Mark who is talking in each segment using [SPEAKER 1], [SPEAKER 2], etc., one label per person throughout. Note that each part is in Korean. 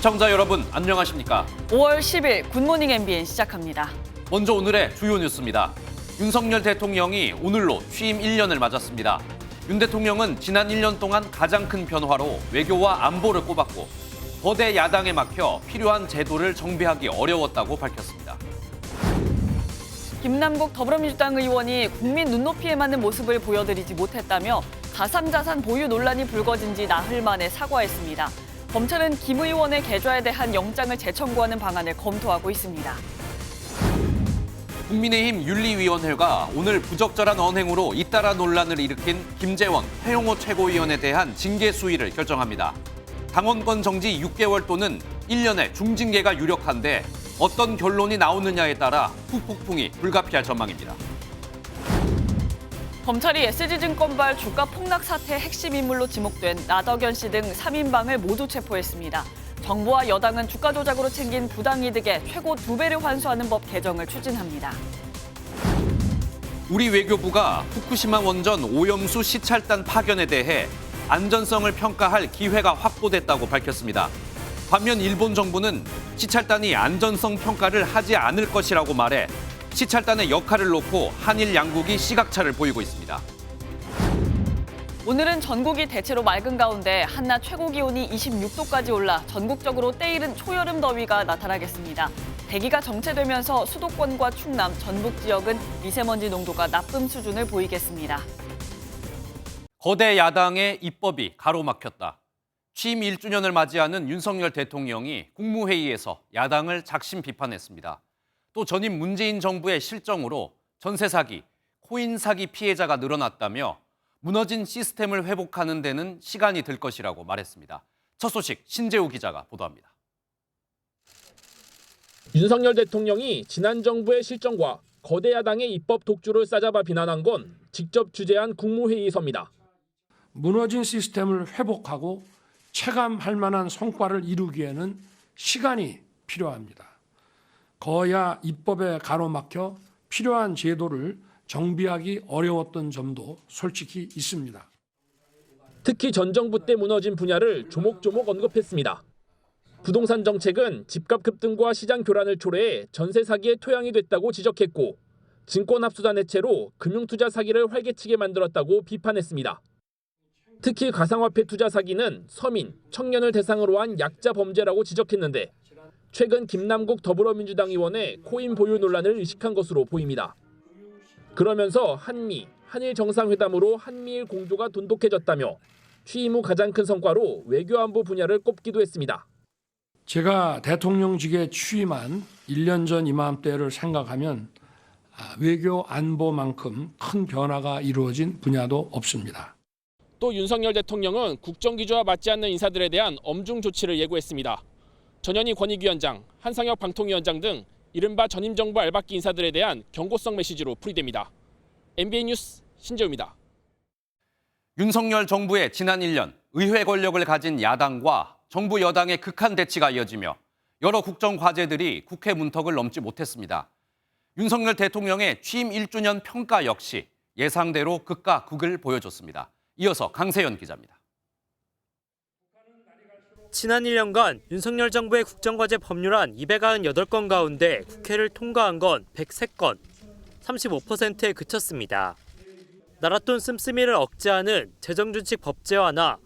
[SPEAKER 1] 시청자 여러분 안녕하십니까?
[SPEAKER 2] 5월 10일 굿모닝 MBN 시작합니다.
[SPEAKER 1] 먼저 오늘의 주요 뉴스입니다. 윤석열 대통령이 오늘로 취임 1년을 맞았습니다. 윤 대통령은 지난 1년 동안 가장 큰 변화로 외교와 안보를 꼽았고 거대 야당에 막혀 필요한 제도를 정비하기 어려웠다고 밝혔습니다.
[SPEAKER 2] 김남국 더불어민주당 의원이 국민 눈높이에 맞는 모습을 보여드리지 못했다며 가상자산 보유 논란이 불거진 지 나흘 만에 사과했습니다. 검찰은 김 의원의 계좌에 대한 영장을 재청구하는 방안을 검토하고 있습니다.
[SPEAKER 1] 국민의힘 윤리위원회가 오늘 부적절한 언행으로 잇따라 논란을 일으킨 김재원 태용호 최고위원에 대한 징계 수위를 결정합니다. 당원권 정지 6개월 또는 1년의 중징계가 유력한데 어떤 결론이 나오느냐에 따라 후폭풍이 불가피할 전망입니다.
[SPEAKER 2] 검찰이 SG증권발 주가 폭락 사태의 핵심 인물로 지목된 나덕연 씨 등 3인방을 모두 체포했습니다. 정부와 여당은 주가 조작으로 챙긴 부당이득의 최고 2배를 환수하는 법 개정을 추진합니다.
[SPEAKER 1] 우리 외교부가 후쿠시마 원전 오염수 시찰단 파견에 대해 안전성을 평가할 기회가 확보됐다고 밝혔습니다. 반면 일본 정부는 시찰단이 안전성 평가를 하지 않을 것이라고 말해 시찰단의 역할을 놓고 한일 양국이 시각차를 보이고 있습니다.
[SPEAKER 2] 오늘은 전국이 대체로 맑은 가운데 한낮 최고 기온이 26도까지 올라 전국적으로 때이른 초여름 더위가 나타나겠습니다. 대기가 정체되면서 수도권과 충남, 전북 지역은 미세먼지 농도가 나쁨 수준을 보이겠습니다.
[SPEAKER 1] 거대 야당의 입법이 가로막혔다. 취임 1주년을 맞이하는 윤석열 대통령이 국무회의에서 야당을 작심 비판했습니다. 또 전임 문재인 정부의 실정으로 전세 사기, 코인 사기 피해자가 늘어났다며 무너진 시스템을 회복하는 데는 시간이 들 것이라고 말했습니다. 첫 소식 신재우 기자가 보도합니다.
[SPEAKER 3] 윤석열 대통령이 지난 정부의 실정과 거대 야당의 입법 독주를 싸잡아 비난한 건 직접 주재한 국무회의에서입니다.
[SPEAKER 4] 무너진 시스템을 회복하고 체감할 만한 성과를 이루기에는 시간이 필요합니다. 거야 입법에 가로막혀 필요한 제도를 정비하기 어려웠던 점도 솔직히 있습니다.
[SPEAKER 3] 특히 전 정부 때 무너진 분야를 조목조목 언급했습니다. 부동산 정책은 집값 급등과 시장 교란을 초래해 전세 사기의 토양이 됐다고 지적했고 증권 합수단 해체로 금융투자 사기를 활개치게 만들었다고 비판했습니다. 특히 가상화폐 투자 사기는 서민, 청년을 대상으로 한 약자 범죄라고 지적했는데 최근 김남국 더불어민주당 의원의 코인 보유 논란을 의식한 것으로 보입니다. 그러면서 한일 정상회담으로 한미일 공조가 돈독해졌다며 취임 후 가장 큰 성과로 외교안보 분야를 꼽기도 했습니다.
[SPEAKER 4] 제가 대통령직에 취임한 1년 전 이맘때를 생각하면 외교 안보만큼 큰 변화가 이루어진 분야도 없습니다.
[SPEAKER 3] 또 윤석열 대통령은 국정기조와 맞지 않는 인사들에 대한 엄중 조치를 예고했습니다. 전현희 권익위원장, 한상혁 방통위원장 등 이른바 전임 정부 알박기 인사들에 대한 경고성 메시지로 풀이됩니다. MBN 뉴스 신재우입니다.
[SPEAKER 1] 윤석열 정부의 지난 1년 의회 권력을 가진 야당과 정부 여당의 극한 대치가 이어지며 여러 국정 과제들이 국회 문턱을 넘지 못했습니다. 윤석열 대통령의 취임 1주년 평가 역시 예상대로 극과 극을 보여줬습니다. 이어서 강세연 기자입니다.
[SPEAKER 5] 지난 1년간 윤석열 정부의 국정과제 법률안 298건 가운데 국회를 통과한 건 103건, 35%에 그쳤습니다. 나랏돈 씀씀이를 억제하는 재정준칙 법제화나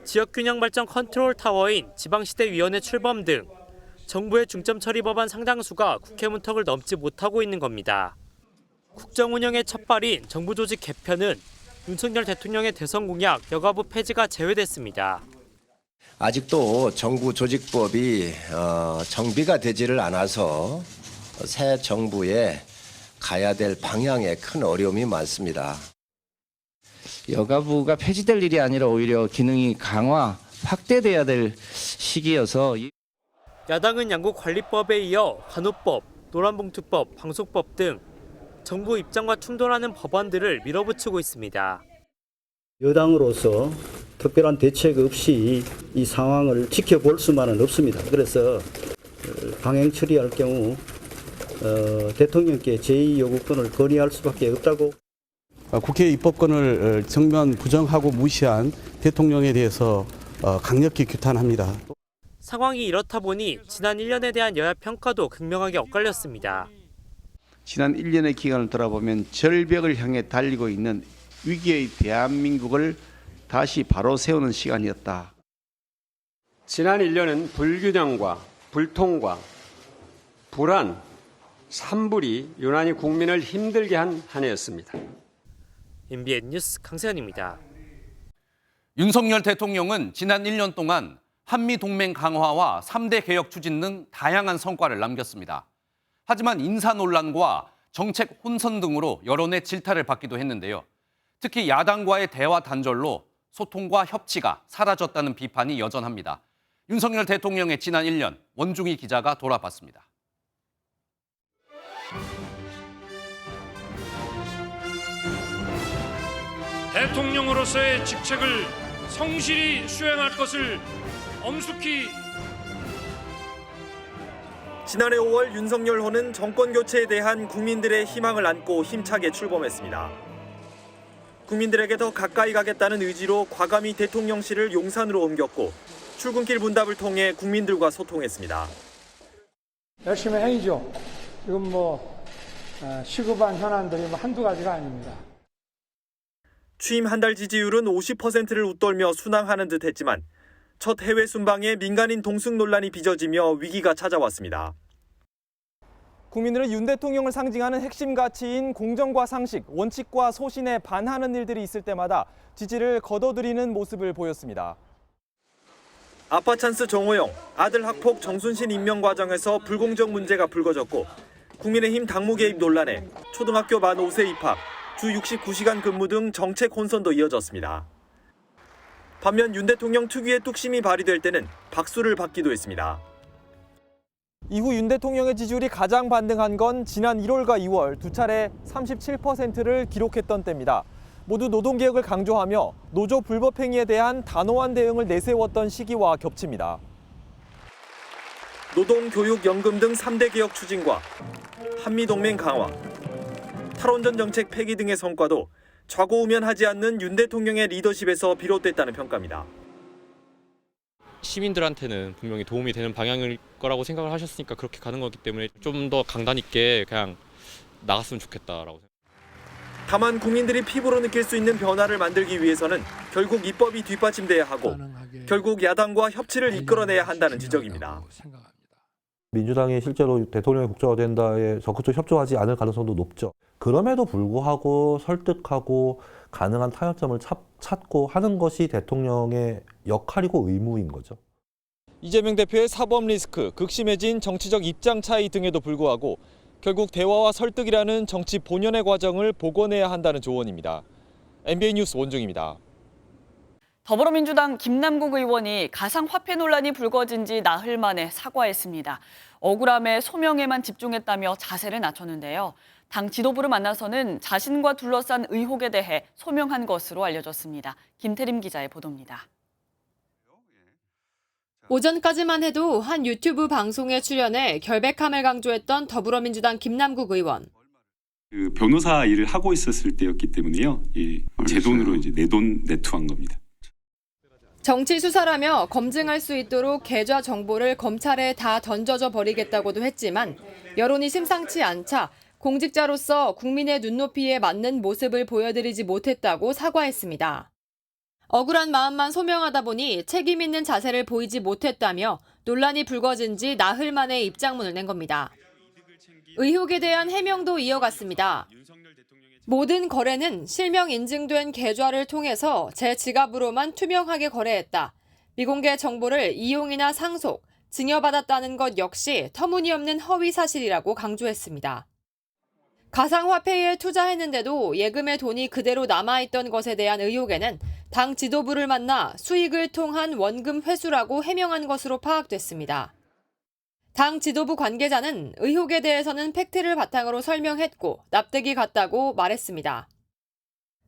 [SPEAKER 5] 지역균형 발전 컨트롤 타워인 지방시대위원회 출범 등 정부의 중점 처리 법안 상당수가 국회 문턱을 넘지 못하고 있는 겁니다. 국정 운영의 첫발인 정부 조직 개편은 윤석열 대통령의 대선 공약 여가부 폐지가 제외됐습니다.
[SPEAKER 6] 아직도 정부 조직법이 정비가 되지를 않아서 새 정부에 가야 될 방향에 큰 어려움이 많습니다.
[SPEAKER 7] 여가부가 폐지될 일이 아니라 오히려 기능이 강화, 확대돼야 될 시기여서
[SPEAKER 5] 야당은 양국관리법에 이어 간호법, 노란봉투법, 방송법 등 정부 입장과 충돌하는 법안들을 밀어붙이고 있습니다.
[SPEAKER 8] 여당으로서 특별한 대책 없이 이 상황을 지켜볼 수만은 없습니다. 그래서 강행 처리할 경우 대통령께 제2 요구권을 건의할 수밖에 없다고.
[SPEAKER 9] 국회 입법권을 정면 부정하고 무시한 대통령에 대해서 강력히 규탄합니다.
[SPEAKER 5] 상황이 이렇다 보니 지난 1년에 대한 여야 평가도 극명하게 엇갈렸습니다.
[SPEAKER 7] 지난 1년의 기간을 돌아보면 절벽을 향해 달리고 있는 위기의 대한민국을 다시 바로 세우는 시간이었다.
[SPEAKER 10] 지난 1년은 불균형과 불통과 불안, 산불이 유난히 국민을 힘들게 한 한 해였습니다.
[SPEAKER 5] MBN 뉴스 강세현입니다.
[SPEAKER 1] 윤석열 대통령은 지난 1년 동안 한미동맹 강화와 3대 개혁 추진 등 다양한 성과를 남겼습니다. 하지만 인사 논란과 정책 혼선 등으로 여론의 질타를 받기도 했는데요. 특히 야당과의 대화 단절로 소통과 협치가 사라졌다는 비판이 여전합니다. 윤석열 대통령의 지난 1년, 원중희 기자가 돌아봤습니다.
[SPEAKER 11] 대통령으로서의 직책을 성실히 수행할 것을 엄숙히.
[SPEAKER 12] 지난해 5월 윤석열호는 정권 교체에 대한 국민들의 희망을 안고 힘차게 출범했습니다. 국민들에게 더 가까이 가겠다는 의지로 과감히 대통령실을 용산으로 옮겼고 출근길 문답을 통해 국민들과 소통했습니다.
[SPEAKER 13] 열심히 해야죠. 지금 시급한 현안들이 한두 가지가 아닙니다.
[SPEAKER 12] 취임 한 달 지지율은 50%를 웃돌며 순항하는 듯 했지만 첫 해외 순방에 민간인 동승 논란이 빚어지며 위기가 찾아왔습니다.
[SPEAKER 14] 국민들은 윤 대통령을 상징하는 핵심 가치인 공정과 상식, 원칙과 소신에 반하는 일들이 있을 때마다 지지를 거둬들이는 모습을 보였습니다.
[SPEAKER 12] 아빠 찬스 정호영, 아들 학폭 정순신 임명 과정에서 불공정 문제가 불거졌고 국민의힘 당무 개입 논란에 초등학교 만 5세 입학, 주 69시간 근무 등 정책 혼선도 이어졌습니다. 반면 윤 대통령 특유의 뚝심이 발휘될 때는 박수를 받기도 했습니다.
[SPEAKER 14] 이후 윤 대통령의 지지율이 가장 반등한 건 지난 1월과 2월 두 차례 37%를 기록했던 때입니다. 모두 노동개혁을 강조하며 노조 불법행위에 대한 단호한 대응을 내세웠던 시기와 겹칩니다.
[SPEAKER 12] 노동, 교육, 연금 등 3대 개혁 추진과 한미동맹 강화, 탈원전 정책 폐기 등의 성과도 좌고우면하지 않는 윤 대통령의 리더십에서 비롯됐다는 평가입니다.
[SPEAKER 15] 시민들한테는 분명히 도움이 되는 방향일 거라고 생각을 하셨으니까 그렇게 가는 거기 때문에 좀 더 강단 있게 그냥 나갔으면 좋겠다라고 생각합니다.
[SPEAKER 12] 다만 국민들이 피부로 느낄 수 있는 변화를 만들기 위해서는 결국 입법이 뒷받침돼야 하고 결국 야당과 협치를 이끌어내야 한다는 지적입니다.
[SPEAKER 16] 민주당이 실제로 대통령이 국정화된다에 적극적으로 협조하지 않을 가능성도 높죠. 그럼에도 불구하고 설득하고 가능한 타협점을 찾고 하는 것이 대통령의 역할이고 의무인 거죠.
[SPEAKER 14] 이재명 대표의 사법 리스크, 극심해진 정치적 입장 차이 등에도 불구하고 결국 대화와 설득이라는 정치 본연의 과정을 복원해야 한다는 조언입니다. MBN 뉴스 원중입니다.
[SPEAKER 2] 더불어민주당 김남국 의원이 가상화폐 논란이 불거진 지 나흘 만에 사과했습니다. 억울함에 소명에만 집중했다며 자세를 낮췄는데요. 당 지도부를 만나서는 자신과 둘러싼 의혹에 대해 소명한 것으로 알려졌습니다. 김태림 기자의 보도입니다.
[SPEAKER 17] 오전까지만 해도 한 유튜브 방송에 출연해 결백함을 강조했던 더불어민주당 김남국 의원.
[SPEAKER 18] 그 변호사 일을 하고 있었을 때였기 때문에요. 제 돈으로 이제 내 돈 내투한 겁니다.
[SPEAKER 17] 정치 수사라며 검증할 수 있도록 계좌 정보를 검찰에 다 던져줘 버리겠다고도 했지만 여론이 심상치 않자 공직자로서 국민의 눈높이에 맞는 모습을 보여드리지 못했다고 사과했습니다. 억울한 마음만 소명하다 보니 책임 있는 자세를 보이지 못했다며 논란이 불거진 지 나흘 만에 입장문을 낸 겁니다. 의혹에 대한 해명도 이어갔습니다. 모든 거래는 실명 인증된 계좌를 통해서 제 지갑으로만 투명하게 거래했다. 미공개 정보를 이용이나 상속, 증여받았다는 것 역시 터무니없는 허위 사실이라고 강조했습니다. 가상화폐에 투자했는데도 예금의 돈이 그대로 남아있던 것에 대한 의혹에는 당 지도부를 만나 수익을 통한 원금 회수라고 해명한 것으로 파악됐습니다. 당 지도부 관계자는 의혹에 대해서는 팩트를 바탕으로 설명했고 납득이 갔다고 말했습니다.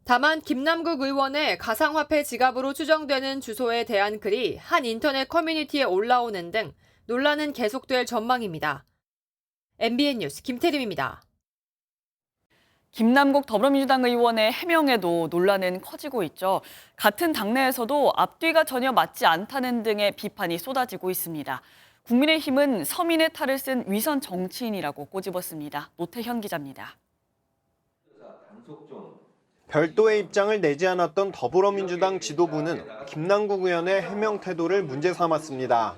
[SPEAKER 17] 다만 김남국 의원의 가상화폐 지갑으로 추정되는 주소에 대한 글이 한 인터넷 커뮤니티에 올라오는 등 논란은 계속될 전망입니다. MBN 뉴스 김태림입니다.
[SPEAKER 2] 김남국 더불어민주당 의원의 해명에도 논란은 커지고 있죠. 같은 당내에서도 앞뒤가 전혀 맞지 않다는 등의 비판이 쏟아지고 있습니다. 국민의힘은 서민의 탈을 쓴 위선 정치인이라고 꼬집었습니다. 노태현 기자입니다.
[SPEAKER 19] 별도의 입장을 내지 않았던 더불어민주당 지도부는 김남국 의원의 해명 태도를 문제 삼았습니다.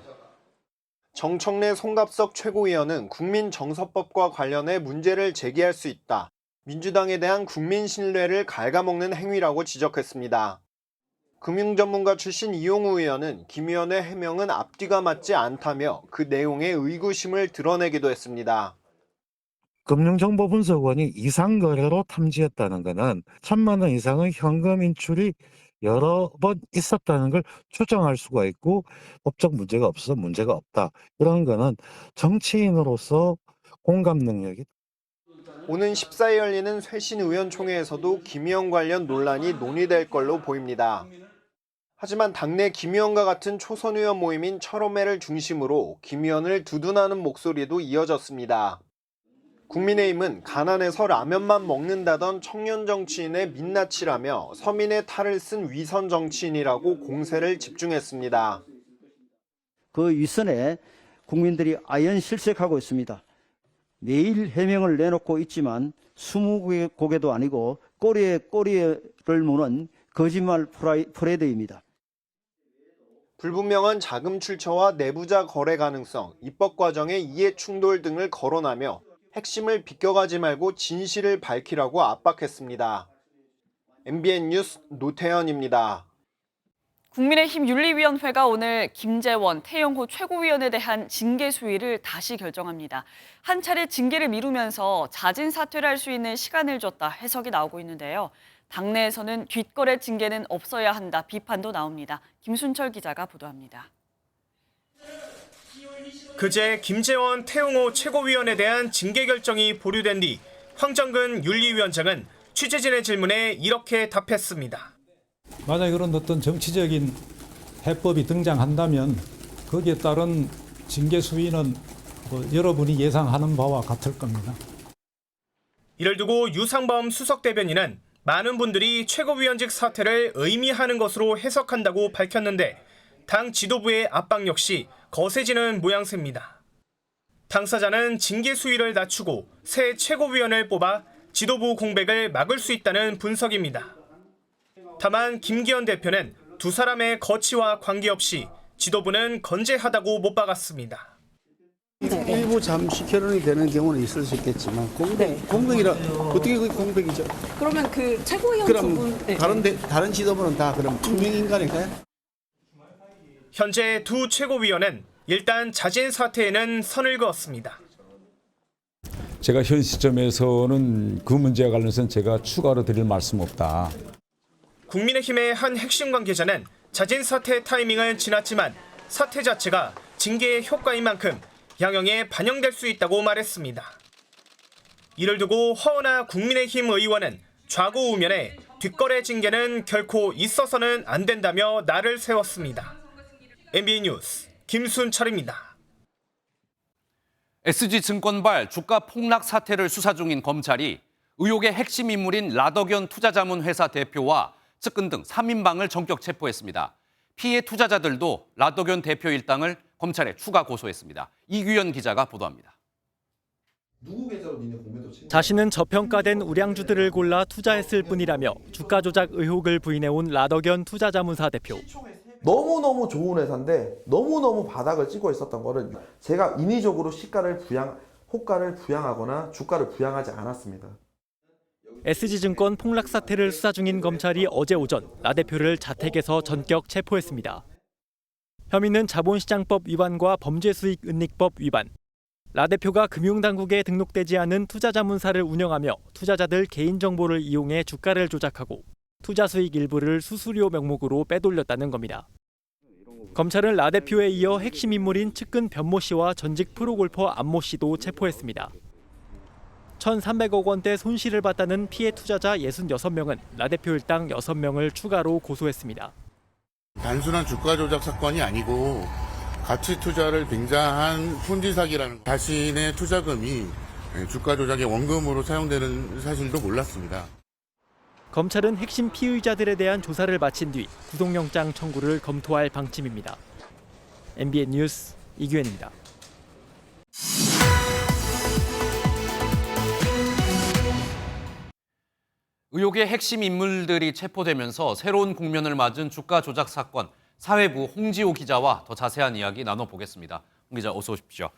[SPEAKER 19] 정청래 송갑석 최고위원은 국민정서법과 관련해 문제를 제기할 수 있다. 민주당에 대한 국민 신뢰를 갉아먹는 행위라고 지적했습니다. 금융전문가 출신 이용우 의원은 김 의원의 해명은 앞뒤가 맞지 않다며 그 내용에 의구심을 드러내기도 했습니다.
[SPEAKER 20] 금융정보분석원이 이상거래로 탐지했다는 것은 1,000만 원 이상의 현금 인출이 여러 번 있었다는 걸 추정할 수가 있고 법적 문제가 없어서 문제가 없다. 그런 거는 정치인으로서 공감 능력이
[SPEAKER 19] 오는 14일 열리는 쇄신 의원총회에서도 김 의원 관련 논란이 논의될 걸로 보입니다. 하지만 당내 김 의원과 같은 초선 의원 모임인 철험회를 중심으로 김 의원을 두둔하는 목소리도 이어졌습니다. 국민의힘은 가난해서 라면만 먹는다던 청년 정치인의 민낯이라며 서민의 탈을 쓴 위선 정치인이라고 공세를 집중했습니다.
[SPEAKER 8] 그 위선에 국민들이 아연 실색하고 있습니다. 매일 해명을 내놓고 있지만 스무고개도 아니고 꼬리에 꼬리를 무는 거짓말 프레드입니다.
[SPEAKER 19] 불분명한 자금 출처와 내부자 거래 가능성, 입법 과정의 이해 충돌 등을 거론하며 핵심을 비껴가지 말고 진실을 밝히라고 압박했습니다. MBN 뉴스 노태현입니다.
[SPEAKER 2] 국민의힘 윤리위원회가 오늘 김재원, 태영호 최고위원에 대한 징계 수위를 다시 결정합니다. 한 차례 징계를 미루면서 자진 사퇴를 할 수 있는 시간을 줬다 해석이 나오고 있는데요. 당내에서는 뒷거래 징계는 없어야 한다 비판도 나옵니다. 김순철 기자가 보도합니다.
[SPEAKER 21] 그제 김재원, 태용호 최고위원에 대한 징계 결정이 보류된 뒤 황정근 윤리위원장은 취재진의 질문에 이렇게 답했습니다.
[SPEAKER 22] 만약에 그런 어떤 정치적인 해법이 등장한다면 거기에 따른 징계 수위는 여러분이 예상하는 바와 같을 겁니다.
[SPEAKER 21] 이를 두고 유상범 수석대변인은 많은 분들이 최고위원직 사퇴를 의미하는 것으로 해석한다고 밝혔는데 당 지도부의 압박 역시 거세지는 모양새입니다. 당사자는 징계 수위를 낮추고 새 최고위원을 뽑아 지도부 공백을 막을 수 있다는 분석입니다. 다만 김기현 대표는 두 사람의 거취와 관계없이 지도부는 건재하다고 못 박았습니다.
[SPEAKER 7] 일부 잠시 결혼이 되는 경우는 있을 수 있겠지만 공백이라 어떻게 그게 공백이죠?
[SPEAKER 23] 그러면 그 최고위원
[SPEAKER 7] 그럼
[SPEAKER 23] 두 분
[SPEAKER 7] 다른 지도부는 다 그럼 투명인간인가요?
[SPEAKER 21] 현재 두 최고위원은 일단 자진 사퇴에는 선을 그었습니다.
[SPEAKER 22] 제가 현 시점에서는 그 문제와 관련해서는 제가 추가로 드릴 말씀 없다.
[SPEAKER 21] 국민의힘의 한 핵심 관계자는 자진 사퇴 타이밍은 지났지만 사퇴 자체가 징계의 효과인 만큼 양형에 반영될 수 있다고 말했습니다. 이를 두고 허은하 국민의힘 의원은 좌고우면에 뒷거래 징계는 결코 있어서는 안 된다며 날을 세웠습니다. MBN 뉴스 김순철입니다.
[SPEAKER 1] SG증권발 주가 폭락 사태를 수사 중인 검찰이 의혹의 핵심 인물인 라더견 투자자문회사 대표와 측근 등 3인방을 전격 체포했습니다. 피해 투자자들도 라더견 대표 일당을 검찰에 추가 고소했습니다. 이규현 기자가 보도합니다.
[SPEAKER 14] 자신은 저평가된 우량주들을 골라 투자했을 뿐이라며 주가 조작 의혹을 부인해온 라더견 투자자문사 대표.
[SPEAKER 24] 너무너무 좋은 회사인데 너무너무 바닥을 찍고 있었던 거를 제가 인위적으로 호가를 부양하거나 주가를 부양하지 않았습니다.
[SPEAKER 14] SG증권 폭락 사태를 수사 중인 검찰이 어제 오전 라 대표를 자택에서 전격 체포했습니다. 혐의는 자본시장법 위반과 범죄수익은닉법 위반. 라 대표가 금융당국에 등록되지 않은 투자자문사를 운영하며 투자자들 개인정보를 이용해 주가를 조작하고 투자 수익 일부를 수수료 명목으로 빼돌렸다는 겁니다. 검찰은 라 대표에 이어 핵심 인물인 측근 변모 씨와 전직 프로골퍼 안모 씨도 체포했습니다. 1,300억 원대 손실을 봤다는 피해 투자자 66명은 라 대표 일당 6명을 추가로 고소했습니다.
[SPEAKER 25] 단순한 주가 조작 사건이 아니고 가치 투자를 빙자한 폰지 사기라는 자신의 투자금이 주가 조작의 원금으로 사용되는 사실도 몰랐습니다.
[SPEAKER 5] 검찰은 핵심 피의자들에 대한 조사를 마친 뒤 구속영장 청구를 검토할 방침입니다. MBN 뉴스 이규현입니다.
[SPEAKER 1] 의혹의 핵심 인물들이 체포되면서 새로운 국면을 맞은 주가 조작 사건, 사회부 홍지호 기자와 더 자세한 이야기 나눠보겠습니다. 홍 기자 어서 오십시오.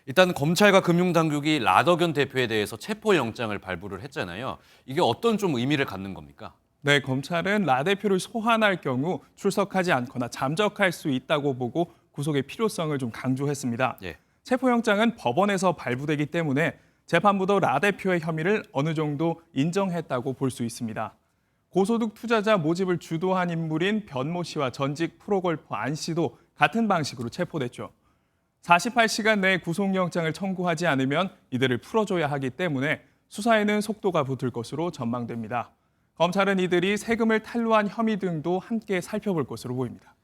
[SPEAKER 1] 일단 검찰과 금융당국이 라더견 대표에 대해서 체포영장을 발부를 했잖아요. 이게 어떤 좀 의미를 갖는 겁니까?
[SPEAKER 3] 네, 검찰은 라 대표를 소환할 경우 출석하지 않거나 잠적할 수 있다고 보고 구속의 필요성을 좀 강조했습니다.
[SPEAKER 1] 예.
[SPEAKER 3] 체포영장은 법원에서 발부되기 때문에 재판부도 라 대표의 혐의를 어느 정도 인정했다고 볼 수 있습니다. 고소득 투자자 모집을 주도한 인물인 변모 씨와 전직 프로골퍼 안 씨도 같은 방식으로 체포됐죠. 48시간 내에 구속영장을 청구하지 않으면 이들을 풀어줘야 하기 때문에 수사에는 속도가 붙을 것으로 전망됩니다. 검찰은 이들이 세금을 탈루한 혐의 등도 함께 살펴볼 것으로 보입니다.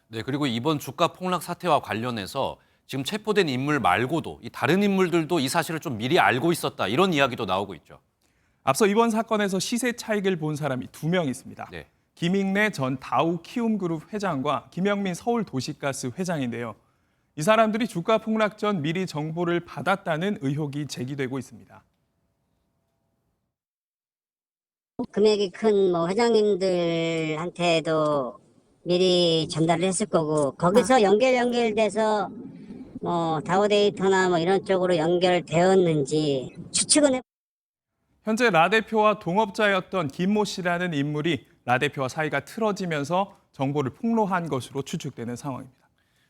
[SPEAKER 1] 네, 그리고 이번 주가 폭락 사태와 관련해서 지금 체포된 인물 말고도 이 다른 인물들도 이 사실을 좀 미리 알고 있었다, 이런 이야기도 나오고 있죠.
[SPEAKER 3] 앞서 이번 사건에서 시세 차익을 본 사람이 2명 있습니다.
[SPEAKER 1] 네.
[SPEAKER 3] 김익래 전 다우 키움그룹 회장과 김영민 서울도시가스 회장인데요. 이 사람들이 주가 폭락 전 미리 정보를 받았다는 의혹이 제기되고 있습니다.
[SPEAKER 4] 금액이 큰 회장님들한테도 미리 전달을 했을 거고, 거기서 연결돼서 다우데이터나 이런 쪽으로 연결되었는지 추측은 해.
[SPEAKER 3] 현재 라 대표와 동업자였던 김모 씨라는 인물이 라 대표와 사이가 틀어지면서 정보를 폭로한 것으로 추측되는 상황입니다.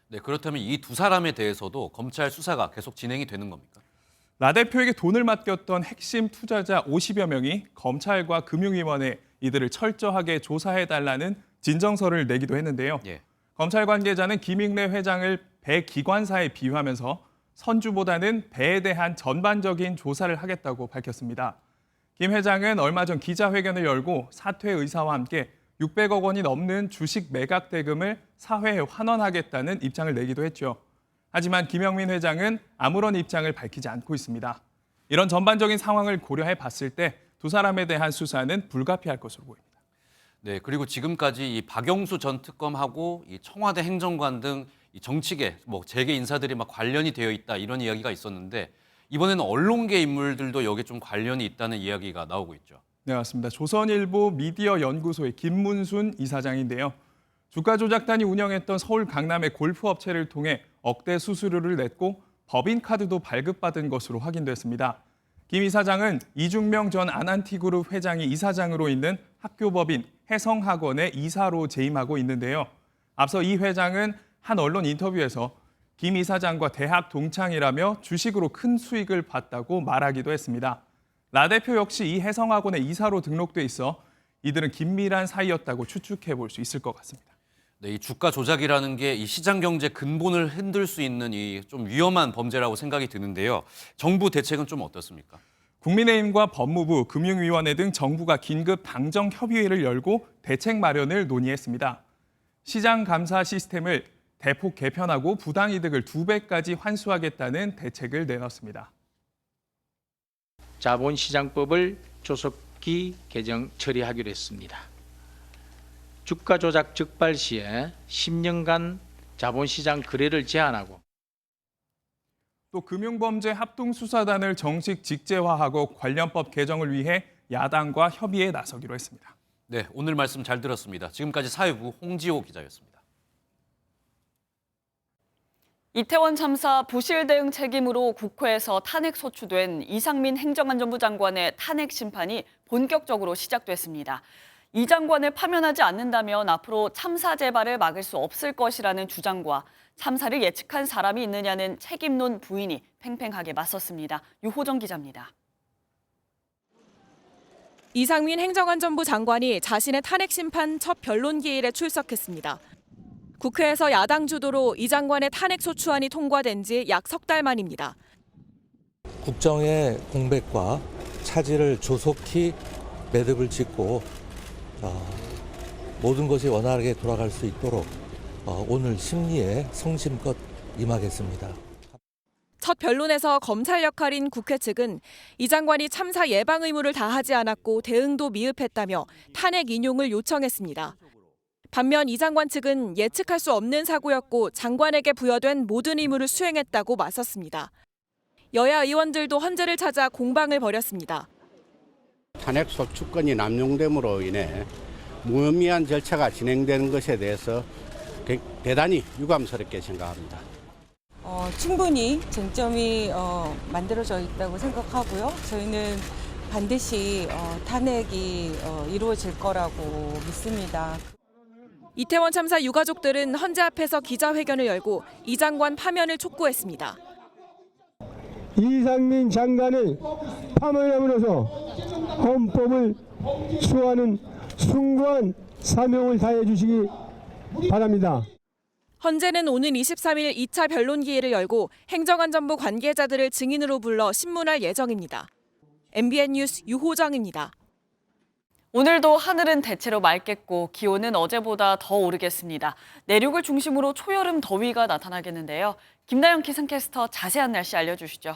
[SPEAKER 1] 네, 그렇다면 이 두 사람에 대해서도 검찰 수사가 계속 진행이 되는 겁니까?
[SPEAKER 3] 라 대표에게 돈을 맡겼던 핵심 투자자 50여 명이 검찰과 금융위원회에 이들을 철저하게 조사해달라는 진정서를 내기도 했는데요.
[SPEAKER 1] 예.
[SPEAKER 3] 검찰 관계자는 김익래 회장을 배 기관사에 비유하면서 선주보다는 배에 대한 전반적인 조사를 하겠다고 밝혔습니다. 김 회장은 얼마 전 기자회견을 열고 사퇴 의사와 함께 600억 원이 넘는 주식 매각 대금을 사회에 환원하겠다는 입장을 내기도 했죠. 하지만 김영민 회장은 아무런 입장을 밝히지 않고 있습니다. 이런 전반적인 상황을 고려해 봤을 때 두 사람에 대한 수사는 불가피할 것으로 보입니다.
[SPEAKER 1] 네, 그리고 지금까지 이 박영수 전 특검하고 이 청와대 행정관 등 이 정치계, 재계 인사들이 막 관련이 되어 있다, 이런 이야기가 있었는데 이번에는 언론계 인물들도 여기에 좀 관련이 있다는 이야기가 나오고 있죠.
[SPEAKER 3] 네, 맞습니다. 조선일보 미디어 연구소의 김문순 이사장인데요. 주가 조작단이 운영했던 서울 강남의 골프 업체를 통해 억대 수수료를 냈고 법인카드도 발급받은 것으로 확인됐습니다. 김 이사장은 이중명 전 아난티그룹 회장이 이사장으로 있는 학교법인 해성학원의 이사로 재임하고 있는데요. 앞서 이 회장은 한 언론 인터뷰에서 김 이사장과 대학 동창이라며 주식으로 큰 수익을 봤다고 말하기도 했습니다. 라 대표 역시 이 해성학원의 이사로 등록돼 있어 이들은 긴밀한 사이였다고 추측해 볼 수 있을 것 같습니다.
[SPEAKER 1] 네, 이 주가 조작이라는 게 이 시장 경제 근본을 흔들 수 있는 이 좀 위험한 범죄라고 생각이 드는데요. 정부 대책은 좀 어떻습니까?
[SPEAKER 3] 국민의힘과 법무부, 금융위원회 등 정부가 긴급 당정 협의회를 열고 대책 마련을 논의했습니다. 시장 감사 시스템을 대폭 개편하고 부당이득을 2배까지 환수하겠다는 대책을 내놨습니다.
[SPEAKER 6] 자본시장법을 조속히 개정 처리하기로 했습니다. 주가 조작 적발 시에 10년간 자본시장 거래를 제한하고
[SPEAKER 3] 또 금융범죄 합동수사단을 정식 직제화하고 관련법 개정을 위해 야당과 협의에 나서기로 했습니다.
[SPEAKER 1] 네, 오늘 말씀 잘 들었습니다. 지금까지 사회부 홍지호 기자였습니다.
[SPEAKER 2] 이태원 참사 부실 대응 책임으로 국회에서 탄핵 소추된 이상민 행정안전부 장관의 탄핵 심판이 본격적으로 시작됐습니다. 이 장관을 파면하지 않는다면 앞으로 참사 재발을 막을 수 없을 것이라는 주장과 참사를 예측한 사람이 있느냐는 책임론 부인이 팽팽하게 맞섰습니다. 유호정 기자입니다.
[SPEAKER 9] 이상민 행정안전부 장관이 자신의 탄핵 심판 첫 변론 기일에 출석했습니다. 국회에서 야당 주도로 이 장관의 탄핵 소추안이 통과된 지 약 석 달 만입니다.
[SPEAKER 10] 국정의 공백과 차질을 조속히 매듭을 짓고 모든 것이 원활하게 돌아갈 수 있도록 오늘 심리에 성심껏 임하겠습니다.
[SPEAKER 9] 첫 변론에서 검찰 역할인 국회 측은 이 장관이 참사 예방 의무를 다하지 않았고 대응도 미흡했다며 탄핵 인용을 요청했습니다. 반면 이 장관 측은 예측할 수 없는 사고였고 장관에게 부여된 모든 의무를 수행했다고 맞섰습니다. 여야 의원들도 헌재를 찾아 공방을 벌였습니다.
[SPEAKER 11] 탄핵 소추권이 남용됨으로 인해 무의미한 절차가 진행되는 것에 대해서 대단히 유감스럽게 생각합니다.
[SPEAKER 12] 충분히 쟁점이 만들어져 있다고 생각하고요. 저희는 반드시 탄핵이 이루어질 거라고 믿습니다.
[SPEAKER 9] 이태원 참사 유가족들은 헌재 앞에서 기자회견을 열고 이 장관 파면을 촉구했습니다.
[SPEAKER 13] 이상민 장관을 파면함으로써 헌법을 수호하는 숭고한 사명을 다해 주시기 바랍니다.
[SPEAKER 9] 헌재는 오는 23일 2차 변론 기일을 열고 행정안전부 관계자들을 증인으로 불러 신문할 예정입니다. MBN 뉴스 유호정입니다.
[SPEAKER 2] 오늘도 하늘은 대체로 맑겠고 기온은 어제보다 더 오르겠습니다. 내륙을 중심으로 초여름 더위가 나타나겠는데요. 김나영 기상캐스터 자세한 날씨 알려주시죠.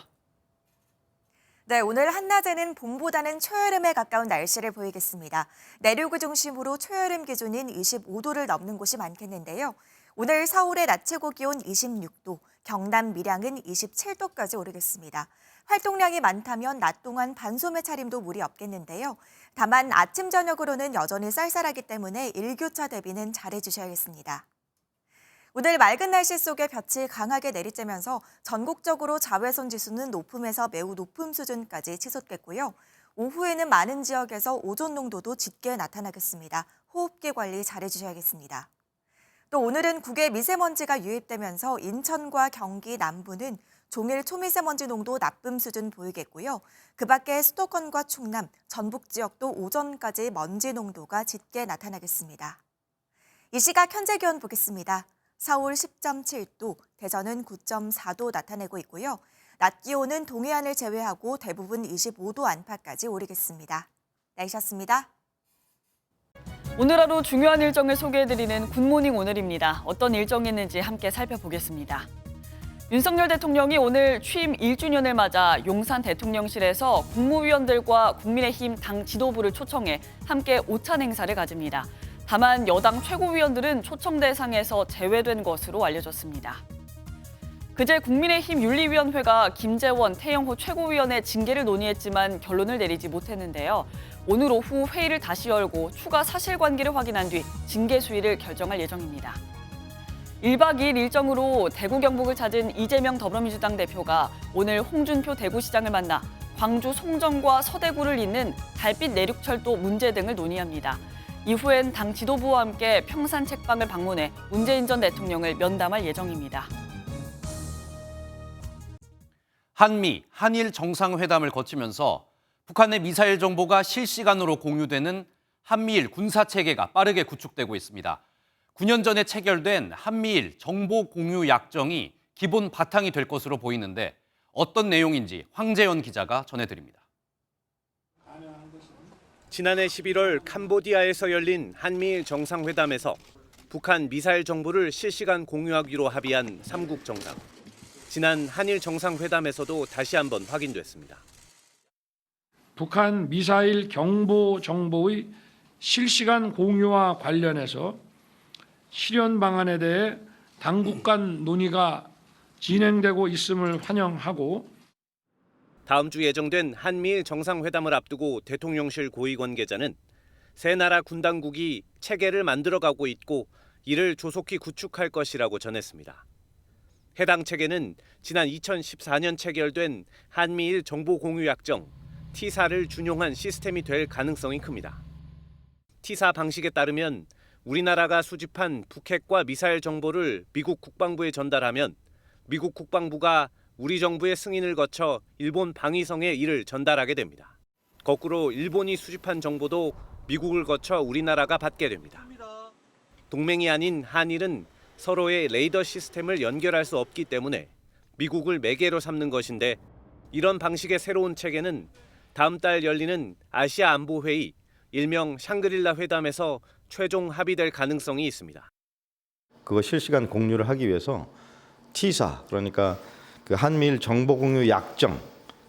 [SPEAKER 15] 네, 오늘 한낮에는 봄보다는 초여름에 가까운 날씨를 보이겠습니다. 내륙을 중심으로 초여름 기준인 25도를 넘는 곳이 많겠는데요. 오늘 서울의 낮 최고 기온 26도, 경남 밀양은 27도까지 오르겠습니다. 활동량이 많다면 낮 동안 반소매 차림도 무리 없겠는데요. 다만 아침 저녁으로는 여전히 쌀쌀하기 때문에 일교차 대비는 잘해주셔야겠습니다. 오늘 맑은 날씨 속에 볕이 강하게 내리쬐면서 전국적으로 자외선 지수는 높음에서 매우 높음 수준까지 치솟겠고요. 오후에는 많은 지역에서 오존 농도도 짙게 나타나겠습니다. 호흡기 관리 잘해주셔야겠습니다. 또 오늘은 국외 미세먼지가 유입되면서 인천과 경기 남부는 종일 초미세먼지 농도 나쁨 수준 보이겠고요. 그 밖에 수도권과 충남, 전북 지역도 오전까지 먼지 농도가 짙게 나타나겠습니다. 이 시각 현재 기온 보겠습니다. 서울 10.7도, 대전은 9.4도 나타내고 있고요. 낮 기온은 동해안을 제외하고 대부분 25도 안팎까지 오르겠습니다. 날씨였습니다.
[SPEAKER 2] 오늘 하루 중요한 일정을 소개해드리는 굿모닝 오늘입니다. 어떤 일정이 있는지 함께 살펴보겠습니다. 윤석열 대통령이 오늘 취임 1주년을 맞아 용산 대통령실에서 국무위원들과 국민의힘 당 지도부를 초청해 함께 오찬 행사를 가집니다. 다만 여당 최고위원들은 초청 대상에서 제외된 것으로 알려졌습니다. 그제 국민의힘 윤리위원회가 김재원, 태영호 최고위원의 징계를 논의했지만 결론을 내리지 못했는데요. 오늘 오후 회의를 다시 열고 추가 사실관계를 확인한 뒤 징계 수위를 결정할 예정입니다. 1박 2일 일정으로 대구 경북을 찾은 이재명 더불어민주당 대표가 오늘 홍준표 대구시장을 만나 광주 송정과 서대구를 잇는 달빛 내륙철도 문제 등을 논의합니다. 이후엔 당 지도부와 함께 평산 책방을 방문해 문재인 전 대통령을 면담할 예정입니다.
[SPEAKER 1] 한미, 한일 정상회담을 거치면서 북한의 미사일 정보가 실시간으로 공유되는 한미일 군사체계가 빠르게 구축되고 있습니다. 9년 전에 체결된 한미일 정보 공유 약정이 기본 바탕이 될 것으로 보이는데 어떤 내용인지 황재현 기자가 전해드립니다.
[SPEAKER 16] 지난해 11월 캄보디아에서 열린 한미일 정상회담에서 북한 미사일 정보를 실시간 공유하기로 합의한 3국 정상. 지난 한일 정상회담에서도 다시 한번 확인됐습니다.
[SPEAKER 26] 북한 미사일 경보 정보의 실시간 공유와 관련해서 실현 방안에 대해 당국 간 논의가 진행되고 있음을 환영하고
[SPEAKER 16] 다음 주 예정된 한미일 정상회담을 앞두고 대통령실 고위 관계자는 세 나라 군 당국이 체계를 만들어가고 있고 이를 조속히 구축할 것이라고 전했습니다. 해당 체계는 지난 2014년 체결된 한미일 정보공유약정 T4를 준용한 시스템이 될 가능성이 큽니다. T4 방식에 따르면 우리나라가 수집한 북핵과 미사일 정보를 미국 국방부에 전달하면 미국 국방부가 우리 정부의 승인을 거쳐 일본 방위성에 이를 전달하게 됩니다. 거꾸로 일본이 수집한 정보도 미국을 거쳐 우리나라가 받게 됩니다. 동맹이 아닌 한일은 서로의 레이더 시스템을 연결할 수 없기 때문에 미국을 매개로 삼는 것인데 이런 방식의 새로운 체계는 다음 달 열리는 아시아 안보회의, 일명 샹그릴라 회담에서 최종 합의될 가능성이 있습니다.
[SPEAKER 27] 그거 실시간 공유를 하기 위해서 T사, 그러니까
[SPEAKER 8] 그 한미일 정보 공유 약정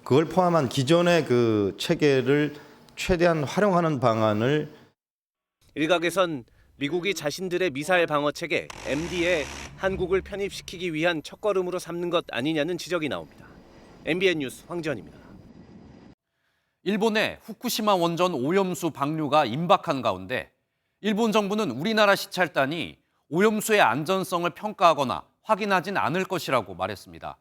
[SPEAKER 8] 그걸 포함한 기존의 그 체계를 최대한 활용하는 방안을
[SPEAKER 16] 일각에선 미국이 자신들의 미사일 방어 체계 MD에 한국을 편입시키기 위한 첫걸음으로 삼는 것 아니냐는 지적이 나옵니다. MBN 뉴스 황지연입니다.
[SPEAKER 1] 일본의 후쿠시마 원전 오염수 방류가 임박한 가운데 일본 정부는 우리나라 시찰단이 오염수의 안전성을 평가하거나 확인하진 않을 것이라고 말했습니다.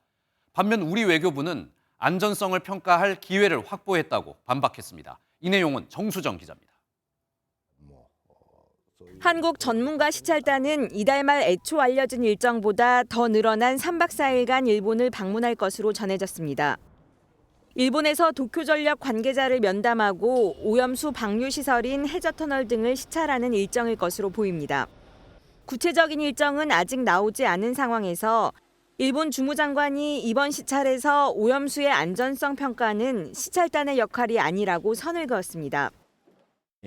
[SPEAKER 1] 반면 우리 외교부는 안전성을 평가할 기회를 확보했다고 반박했습니다. 이 내용은 정수정 기자입니다.
[SPEAKER 17] 한국 전문가 시찰단은 이달 말 애초 알려진 일정보다 더 늘어난 3박 4일간 일본을 방문할 것으로 전해졌습니다. 일본에서 도쿄전력 관계자를 면담하고 오염수 방류 시설인 해저터널 등을 시찰하는 일정일 것으로 보입니다. 구체적인 일정은 아직 나오지 않은 상황에서 일본 주무장관이 이번 시찰에서 오염수의 안전성 평가는 시찰단의 역할이 아니라고 선을 그었습니다.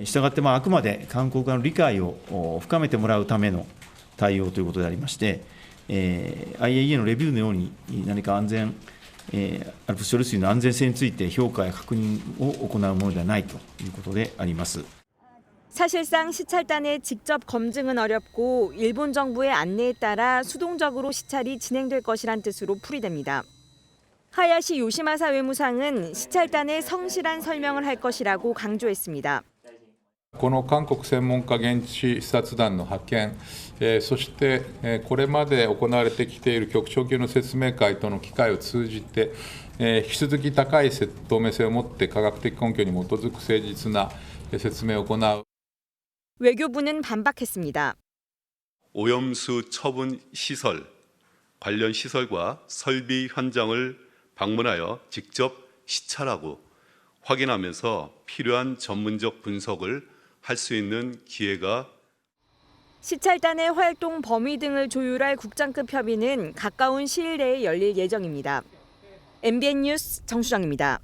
[SPEAKER 18] したがってあくまで韓国側の理解を深めてもらうための対応ということでありまして、IAEA のレビューのように何か安全、ALPS処理水の安全性について評価や確認を行うものではないということであります。
[SPEAKER 17] 사실상 시찰단의 직접 검증은 어렵고 일본 정부의 안내에 따라 수동적으로 시찰이 진행될 것이란 뜻으로 풀이됩니다. 하야시 요시마사 외무상은 시찰단의 성실한 설명을 할 것이라고 강조했습니다.
[SPEAKER 19] この韓国専門家現地視察団の派遣、そしてこれまで行われてきている局長級の説明会との機会を通じて、引き続き高い透明性を持って科学的根拠に基づく誠実な説明を行う。
[SPEAKER 17] 외교부는 반박했습니다.
[SPEAKER 20] 오염수 처분 시설, 관련 시설과 설비 현장을 방문하여 직접 시찰하고 확인하면서 필요한 전문적 분석을 할 수 있는 기회가
[SPEAKER 17] 시찰단의 활동 범위 등을 조율할 국장급 협의는 가까운 시일 내에 열릴 예정입니다. MBN 뉴스 정수정입니다.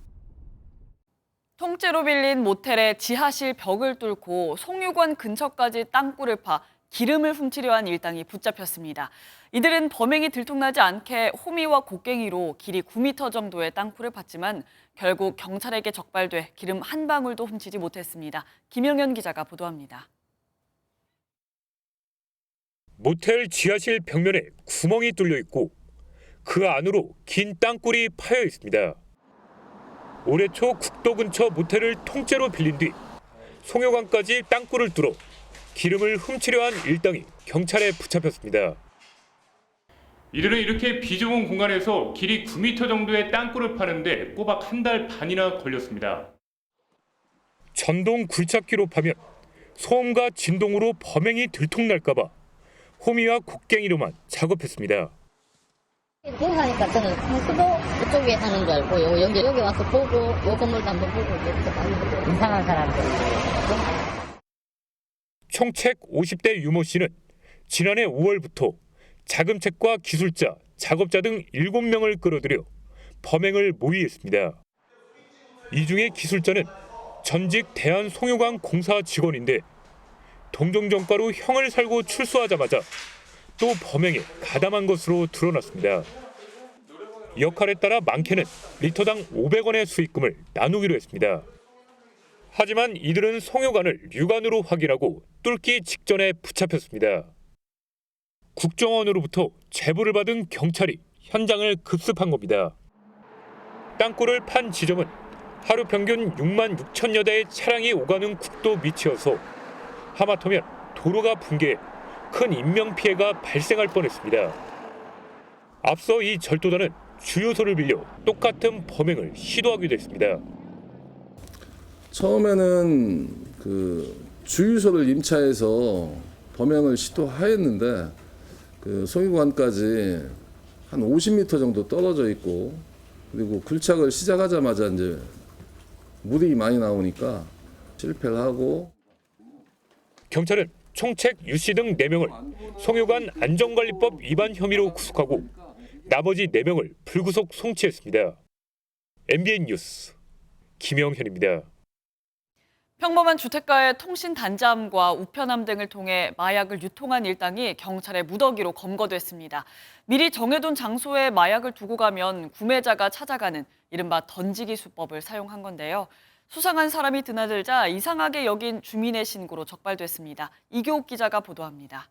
[SPEAKER 2] 통째로 빌린 모텔의 지하실 벽을 뚫고 송유관 근처까지 땅굴을 파 기름을 훔치려 한 일당이 붙잡혔습니다. 이들은 범행이 들통나지 않게 호미와 곡괭이로 길이 9m 정도의 땅굴을 팠지만 결국 경찰에게 적발돼 기름 한 방울도 훔치지 못했습니다. 김영현 기자가 보도합니다.
[SPEAKER 23] 모텔 지하실 벽면에 구멍이 뚫려 있고 그 안으로 긴 땅굴이 파여 있습니다. 올해 초 국도 근처 모텔을 통째로 빌린 뒤 송효관까지 땅굴을 뚫어 기름을 훔치려 한 일당이 경찰에 붙잡혔습니다.
[SPEAKER 27] 이들은 이렇게 비좁은 공간에서 길이 9m 정도의 땅굴을 파는데 꼬박 한 달 반이나 걸렸습니다.
[SPEAKER 23] 전동 굴착기로 파면 소음과 진동으로 범행이 들통날까 봐 호미와 곡괭이로만 작업했습니다.
[SPEAKER 28] 생각하니까 저는 수도 이쪽에 사는 줄 알고 여기 와서 보고 요 건물도 한번 보고 이상한 사람들.
[SPEAKER 23] 총책 50대 유모 씨는 지난해 5월부터 자금책과 기술자, 작업자 등 7명을 끌어들여 범행을 모의했습니다. 이 중에 기술자는 전직 대한송유관 공사 직원인데 동종정가로 형을 살고 출소하자마자 또 범행에 가담한 것으로 드러났습니다. 역할에 따라 많게는 리터당 500원의 수익금을 나누기로 했습니다. 하지만 이들은 송유관을 육안으로 확인하고 뚫기 직전에 붙잡혔습니다. 국정원으로부터 제보를 받은 경찰이 현장을 급습한 겁니다. 땅굴을 판 지점은 하루 평균 6만 6천여 대의 차량이 오가는 국도 밑이어서 하마터면 도로가 붕괴해 큰 인명피해가 발생할 뻔했습니다. 앞서 이 절도단은 주유소를 빌려 똑같은 범행을 시도하기도 했습니다.
[SPEAKER 29] 처음에는 그 주유소를 임차해서 범행을 시도하였는데 그 송유관까지 한 50m 정도 떨어져 있고 그리고 굴착을 시작하자마자 이제 물이 많이 나오니까 실패를 하고
[SPEAKER 23] 경찰은 총책 유 씨 등 4명을 송유관 안전관리법 위반 혐의로 구속하고 나머지 4명을 불구속 송치했습니다. MBN 뉴스 김영현입니다.
[SPEAKER 2] 평범한 주택가의 통신 단자함과 우편함 등을 통해 마약을 유통한 일당이 경찰의 무더기로 검거됐습니다. 미리 정해둔 장소에 마약을 두고 가면 구매자가 찾아가는 이른바 던지기 수법을 사용한 건데요. 수상한 사람이 드나들자 이상하게 여긴 주민의 신고로 적발됐습니다. 이교욱 기자가 보도합니다.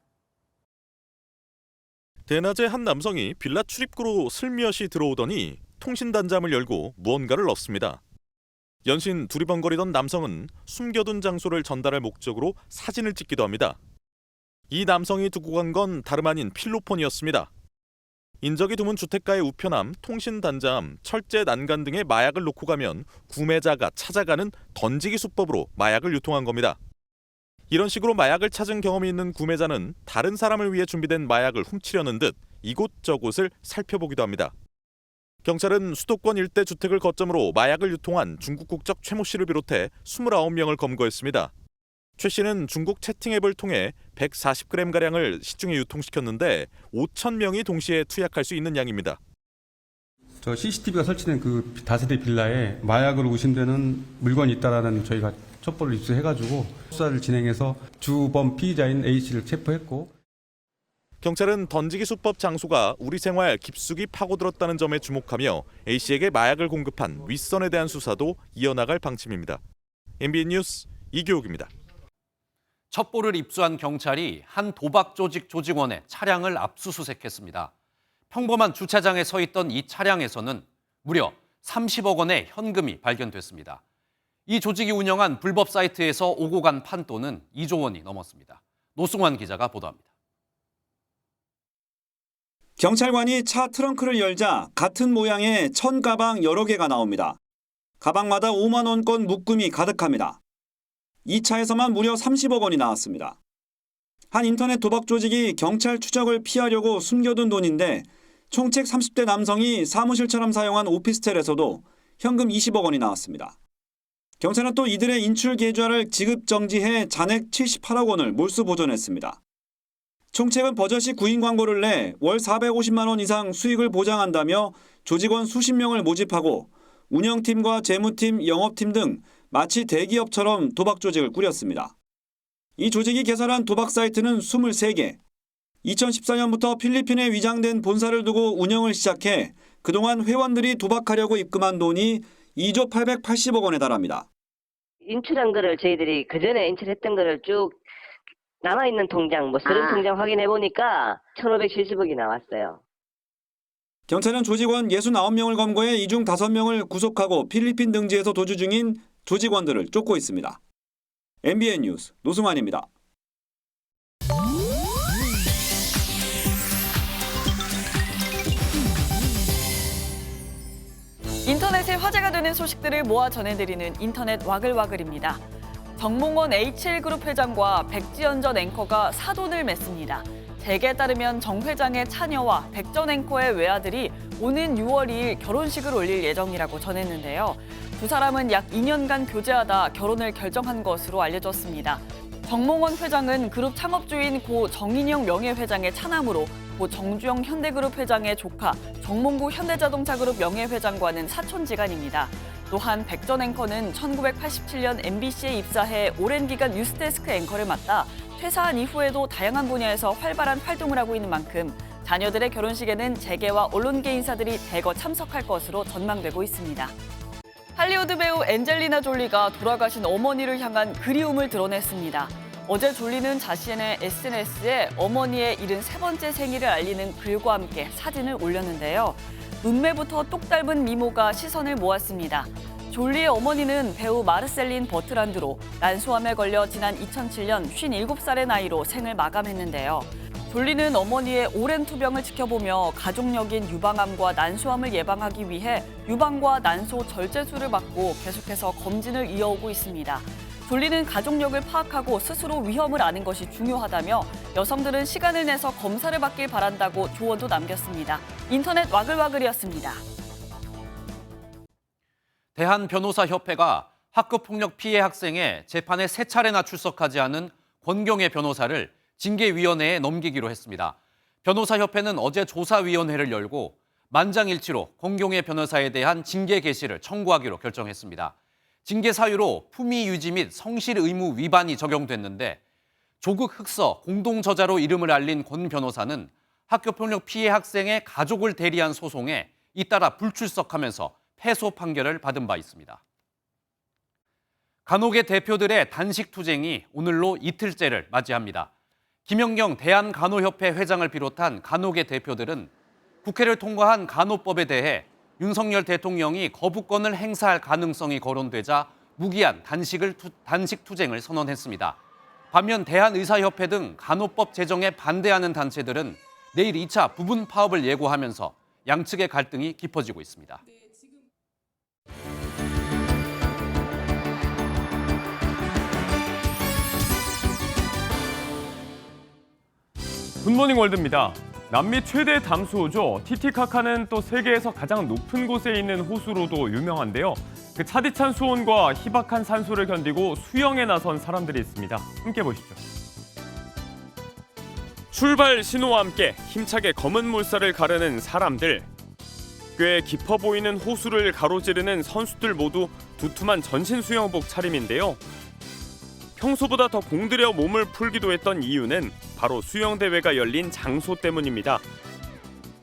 [SPEAKER 4] 대낮에 한 남성이 빌라 출입구로 슬며시 들어오더니 통신 단자함을 열고 무언가를 넣습니다. 연신 두리번거리던 남성은 숨겨둔 장소를 전달할 목적으로 사진을 찍기도 합니다. 이 남성이 두고 간 건 다름 아닌 필로폰이었습니다. 인적이 드문 주택가의 우편함, 통신 단자함, 철제 난간 등의 마약을 놓고 가면 구매자가 찾아가는 던지기 수법으로 마약을 유통한 겁니다. 이런 식으로 마약을 찾은 경험이 있는 구매자는 다른 사람을 위해 준비된 마약을 훔치려는 듯 이곳저곳을 살펴보기도 합니다. 경찰은 수도권 일대 주택을 거점으로 마약을 유통한 중국 국적 최 모 씨를 비롯해 29명을 검거했습니다. 최 씨는 중국 채팅 앱을 통해 140g가량을 시중에 유통시켰는데 5,000명이 동시에 투약할 수 있는 양입니다.
[SPEAKER 5] 저 CCTV가 설치된 그 다세대 빌라에 마약을 의심되는 물건이 있다라는 저희가 첩보를 입수해가지고 수사를 진행해서 주범 피의자인 A 씨를 체포했고,
[SPEAKER 4] 경찰은 던지기 수법 장소가 우리 생활 깊숙이 파고들었다는 점에 주목하며 A 씨에게 마약을 공급한 윗선에 대한 수사도 이어나갈 방침입니다. MBN 뉴스 이교욱입니다.
[SPEAKER 1] 첩보를 입수한 경찰이 한 도박 조직 조직원의 차량을 압수수색했습니다. 평범한 주차장에 서 있던 이 차량에서는 무려 30억 원의 현금이 발견됐습니다. 이 조직이 운영한 불법 사이트에서 오고 간 판돈은 2조 원이 넘었습니다. 노승환 기자가 보도합니다.
[SPEAKER 6] 경찰관이 차 트렁크를 열자 같은 모양의 1000가방 여러 개가 나옵니다. 가방마다 5만 원권 묶음이 가득합니다. 이 차에서만 무려 30억 원이 나왔습니다. 한 인터넷 도박 조직이 경찰 추적을 피하려고 숨겨둔 돈인데 총책 30대 남성이 사무실처럼 사용한 오피스텔에서도 현금 20억 원이 나왔습니다. 경찰은 또 이들의 인출 계좌를 지급 정지해 잔액 78억 원을 몰수 보존했습니다. 총책은 버젓이 구인 광고를 내 월 450만 원 이상 수익을 보장한다며 조직원 수십 명을 모집하고 운영팀과 재무팀, 영업팀 등 마치 대기업처럼 도박 조직을 꾸렸습니다. 이 조직이 개설한 도박 사이트는 23개. 2014년부터 필리핀에 위장된 본사를 두고 운영을 시작해 그동안 회원들이 도박하려고 입금한 돈이 2조 880억 원에 달합니다.
[SPEAKER 7] 인출한 거를 저희들이 그전에 인출했던 거를 쭉 남아있는 통장, 서른 통장 확인해 보니까 1,570억이 나왔어요.
[SPEAKER 6] 경찰은 조직원 69명을 검거해 이 중 5명을 구속하고 필리핀 등지에서 도주 중인 조직원들을 쫓고 있습니다. MBN 뉴스 노승환입니다.
[SPEAKER 2] 인터넷에 화제가 되는 소식들을 모아 전해드리는 인터넷 와글와글입니다. 정몽원 H1그룹 회장과 백지연 전 앵커가 사돈을 맺습니다. 재계에 따르면 정 회장의 차녀와 백 전 앵커의 외아들이 오는 6월 2일 결혼식을 올릴 예정이라고 전했는데요. 두 사람은 약 2년간 교제하다 결혼을 결정한 것으로 알려졌습니다. 정몽원 회장은 그룹 창업주인 고 정인영 명예회장의 차남으로 고 정주영 현대그룹 회장의 조카 정몽구 현대자동차그룹 명예회장과는 사촌지간입니다. 또한 백 전 앵커는 1987년 MBC에 입사해 오랜 기간 뉴스데스크 앵커를 맡다 퇴사한 이후에도 다양한 분야에서 활발한 활동을 하고 있는 만큼 자녀들의 결혼식에는 재계와 언론계 인사들이 대거 참석할 것으로 전망되고 있습니다. 할리우드 배우 엔젤리나 졸리가 돌아가신 어머니를 향한 그리움을 드러냈습니다. 어제 졸리는 자신의 SNS에 어머니의 73번째 생일을 알리는 글과 함께 사진을 올렸는데요. 눈매부터 똑 닮은 미모가 시선을 모았습니다. 졸리의 어머니는 배우 마르셀린 버트란드로 난소암에 걸려 지난 2007년 57살의 나이로 생을 마감했는데요. 졸리는 어머니의 오랜 투병을 지켜보며 가족력인 유방암과 난소암을 예방하기 위해 유방과 난소 절제술을 받고 계속해서 검진을 이어오고 있습니다. 졸리는 가족력을 파악하고 스스로 위험을 아는 것이 중요하다며 여성들은 시간을 내서 검사를 받길 바란다고 조언도 남겼습니다. 인터넷 와글와글이었습니다.
[SPEAKER 1] 대한변호사협회가 학급폭력 피해 학생의 재판에 3차례나 출석하지 않은 권경애 변호사를 징계위원회에 넘기기로 했습니다. 변호사협회는 어제 조사위원회를 열고 만장일치로 권경애 변호사에 대한 징계 개시를 청구하기로 결정했습니다. 징계 사유로 품위 유지 및 성실 의무 위반이 적용됐는데 조국 흑서 공동저자로 이름을 알린 권 변호사는 학교폭력 피해 학생의 가족을 대리한 소송에 잇따라 불출석하면서 패소 판결을 받은 바 있습니다. 간호계 대표들의 단식 투쟁이 오늘로 이틀째를 맞이합니다. 김연경 대한간호협회 회장을 비롯한 간호계 대표들은 국회를 통과한 간호법에 대해 윤석열 대통령이 거부권을 행사할 가능성이 거론되자 무기한 단식 투쟁을 선언했습니다. 반면 대한의사협회 등 간호법 제정에 반대하는 단체들은 내일 2차 부분 파업을 예고하면서 양측의 갈등이 깊어지고 있습니다.
[SPEAKER 3] 굿모닝 월드입니다. 남미 최대 담수호죠. 티티카카는 또 세계에서 가장 높은 곳에 있는 호수로도 유명한데요. 그 차디찬 수온과 희박한 산소를 견디고 수영에 나선 사람들이 있습니다. 함께 보시죠. 출발 신호와 함께 힘차게 검은 물살을 가르는 사람들. 꽤 깊어 보이는 호수를 가로지르는 선수들 모두 두툼한 전신 수영복 차림인데요. 평소보다 더 공들여 몸을 풀기도 했던 이유는 바로 수영대회가 열린 장소 때문입니다.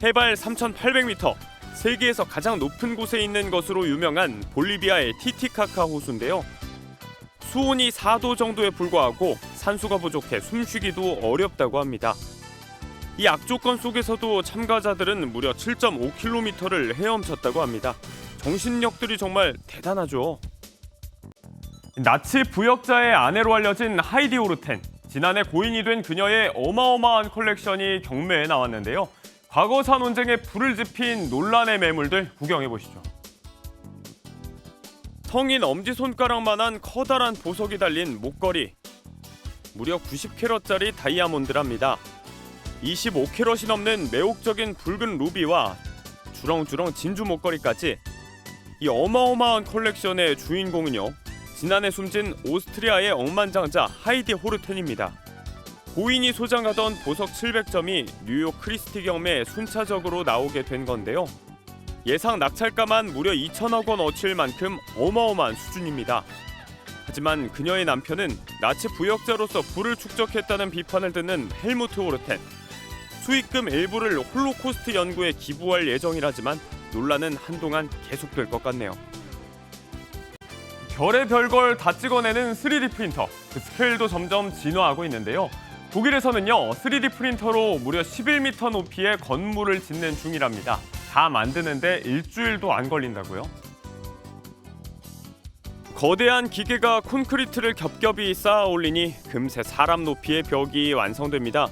[SPEAKER 3] 해발 3,800m, 세계에서 가장 높은 곳에 있는 것으로 유명한 볼리비아의 티티카카 호수인데요. 수온이 4도 정도에 불과하고 산소가 부족해 숨쉬기도 어렵다고 합니다. 이 악조건 속에서도 참가자들은 무려 7.5km를 헤엄쳤다고 합니다. 정신력들이 정말 대단하죠. 나치 부역자의 아내로 알려진 하이디 오르텐. 지난해 고인이 된 그녀의 어마어마한 컬렉션이 경매에 나왔는데요. 과거사 논쟁에 불을 지핀 논란의 매물들 구경해보시죠. 성인 엄지손가락만한 커다란 보석이 달린 목걸이. 무려 90캐럿짜리 다이아몬드랍니다. 25캐럿이 넘는 매혹적인 붉은 루비와 주렁주렁 진주 목걸이까지. 이 어마어마한 컬렉션의 주인공은요, 지난해 숨진 오스트리아의 억만장자 하이디 호르텐입니다. 고인이 소장하던 보석 700점이 뉴욕 크리스티 경매에 순차적으로 나오게 된 건데요. 예상 낙찰가만 무려 2천억 원 어칠 만큼 어마어마한 수준입니다. 하지만 그녀의 남편은 나치 부역자로서 부를 축적했다는 비판을 듣는 헬무트 호르텐. 수익금 일부를 홀로코스트 연구에 기부할 예정이라지만 논란은 한동안 계속될 것 같네요. 별의 별걸 다 찍어내는 3D 프린터. 그 스케일도 점점 진화하고 있는데요. 독일에서는요, 3D 프린터로 무려 11m 높이의 건물을 짓는 중이랍니다. 다 만드는데 일주일도 안 걸린다고요? 거대한 기계가 콘크리트를 겹겹이 쌓아 올리니 금세 사람 높이의 벽이 완성됩니다.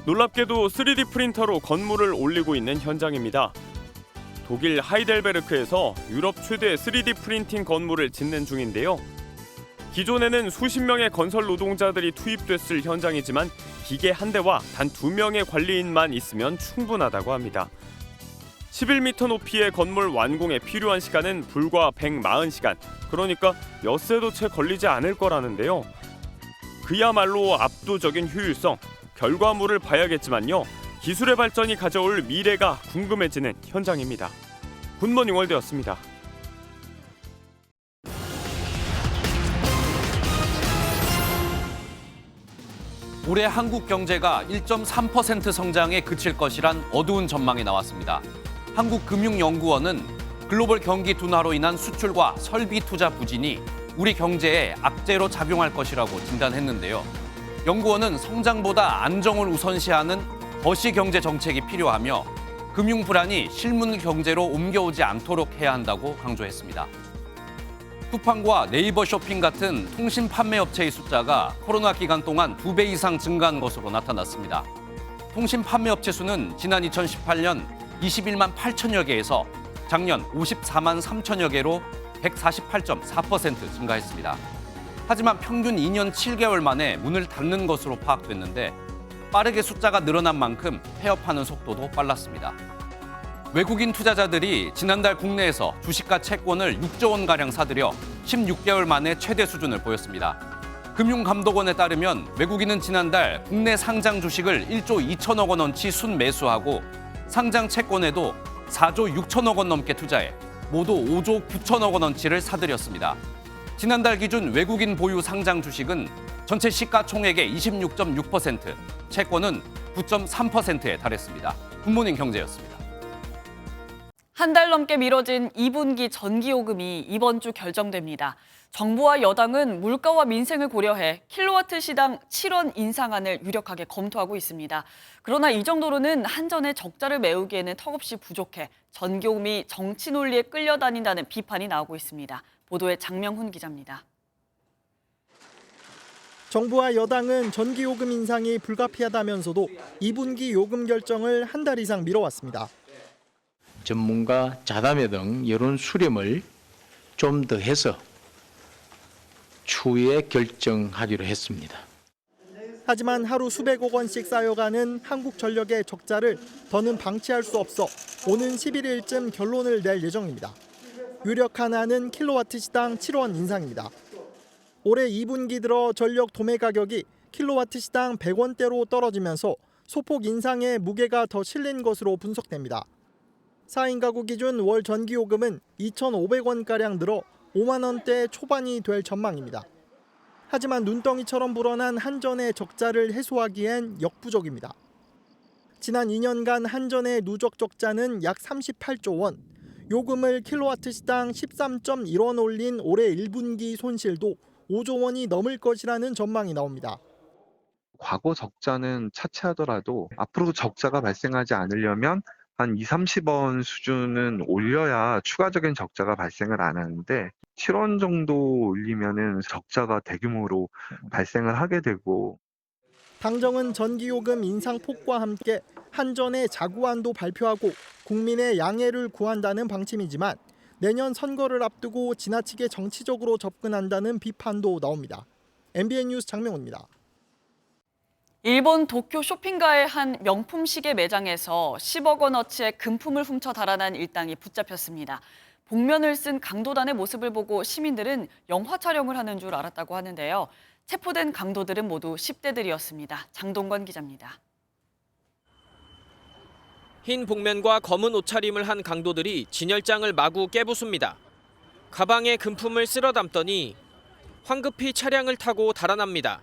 [SPEAKER 3] 놀랍게도 3D 프린터로 건물을 올리고 있는 현장입니다. 독일 하이델베르크에서 유럽 최대 3D 프린팅 건물을 짓는 중인데요. 기존에는 수십 명의 건설 노동자들이 투입됐을 현장이지만 기계 한 대와 단 2명의 관리인만 있으면 충분하다고 합니다. 11m 높이의 건물 완공에 필요한 시간은 불과 140시간. 그러니까 엿새도 채 걸리지 않을 거라는데요. 그야말로 압도적인 효율성. 결과물을 봐야겠지만요. 기술의 발전이 가져올 미래가 궁금해지는 현장입니다. 굿모닝 월드였습니다.
[SPEAKER 1] 올해 한국 경제가 1.3% 성장에 그칠 것이란 어두운 전망이 나왔습니다. 한국금융연구원은 글로벌 경기 둔화로 인한 수출과 설비 투자 부진이 우리 경제에 악재로 작용할 것이라고 진단했는데요. 연구원은 성장보다 안정을 우선시하는 거시 경제 정책이 필요하며 금융 불안이 실문 경제로 옮겨오지 않도록 해야 한다고 강조했습니다. 쿠팡과 네이버 쇼핑 같은 통신 판매 업체의 숫자가 코로나 기간 동안 2배 이상 증가한 것으로 나타났습니다. 통신 판매 업체 수는 지난 2018년 21만 8천여 개에서 작년 54만 3천여 개로 148.4% 증가했습니다. 하지만 평균 2년 7개월 만에 문을 닫는 것으로 파악됐는데 빠르게 숫자가 늘어난 만큼 폐업하는 속도도 빨랐습니다. 외국인 투자자들이 지난달 국내에서 주식과 채권을 6조 원가량 사들여 16개월 만에 최대 수준을 보였습니다. 금융감독원에 따르면 외국인은 지난달 국내 상장 주식을 1조 2천억 원어치 순매수하고 상장 채권에도 4조 6천억 원 넘게 투자해 모두 5조 9천억 원어치를 사들였습니다. 지난달 기준 외국인 보유 상장 주식은 전체 시가총액의 26.6%, 채권은 9.3%에 달했습니다. 굿모닝 경제였습니다.
[SPEAKER 2] 한 달 넘게 미뤄진 2분기 전기요금이 이번 주 결정됩니다. 정부와 여당은 물가와 민생을 고려해 킬로와트 시당 7원 인상안을 유력하게 검토하고 있습니다. 그러나 이 정도로는 한전의 적자를 메우기에는 턱없이 부족해 전기요금이 정치 논리에 끌려다닌다는 비판이 나오고 있습니다. 보도에 장명훈 기자입니다.
[SPEAKER 10] 정부와 여당은 전기요금 인상이 불가피하다면서도 2분기 요금 결정을 한 달 이상 미뤄왔습니다.
[SPEAKER 11] 전문가 자담회 등 여론 수렴을 좀 더 해서 추후에 결정하기로 했습니다.
[SPEAKER 10] 하지만 하루 수백억 원씩 쌓여가는 한국전력의 적자를 더는 방치할 수 없어 오는 11일쯤 결론을 낼 예정입니다. 유력한 안은 킬로와트 시당 7원 인상입니다. 올해 2분기 들어 전력 도매 가격이 킬로와트 시당 100원대로 떨어지면서 소폭 인상에 무게가 더 실린 것으로 분석됩니다. 4인 가구 기준 월 전기요금은 2,500원가량 늘어 5만 원대 초반이 될 전망입니다. 하지만 눈덩이처럼 불어난 한전의 적자를 해소하기엔 역부족입니다. 지난 2년간 한전의 누적 적자는 약 38조 원, 요금을 킬로와트 시당 13.1원 올린 올해 1분기 손실도 5조 원이 넘을 것이라는 전망이 나옵니다.
[SPEAKER 12] 과거 적자는 차치하더라도 앞으로 적자가 발생하지 않으려면 한 20-30원 수준은 올려야 추가적인 적자가 발생을 안 하는데 7원 정도 올리면은 적자가 대규모로 발생을 하게 되고
[SPEAKER 10] 당정은 전기요금 인상 폭과 함께 한전의 자구안도 발표하고 국민의 양해를 구한다는 방침이지만 내년 선거를 앞두고 지나치게 정치적으로 접근한다는 비판도 나옵니다. MBN 뉴스 장명훈입니다.
[SPEAKER 2] 일본 도쿄 쇼핑가의 한 명품 시계 매장에서 10억 원어치의 금품을 훔쳐 달아난 일당이 붙잡혔습니다. 복면을 쓴 강도단의 모습을 보고 시민들은 영화 촬영을 하는 줄 알았다고 하는데요. 체포된 강도들은 모두 10대들이었습니다. 장동건 기자입니다.
[SPEAKER 13] 흰 복면과 검은 옷차림을 한 강도들이 진열장을 마구 깨부숩니다. 가방에 금품을 쓸어 담더니 황급히 차량을 타고 달아납니다.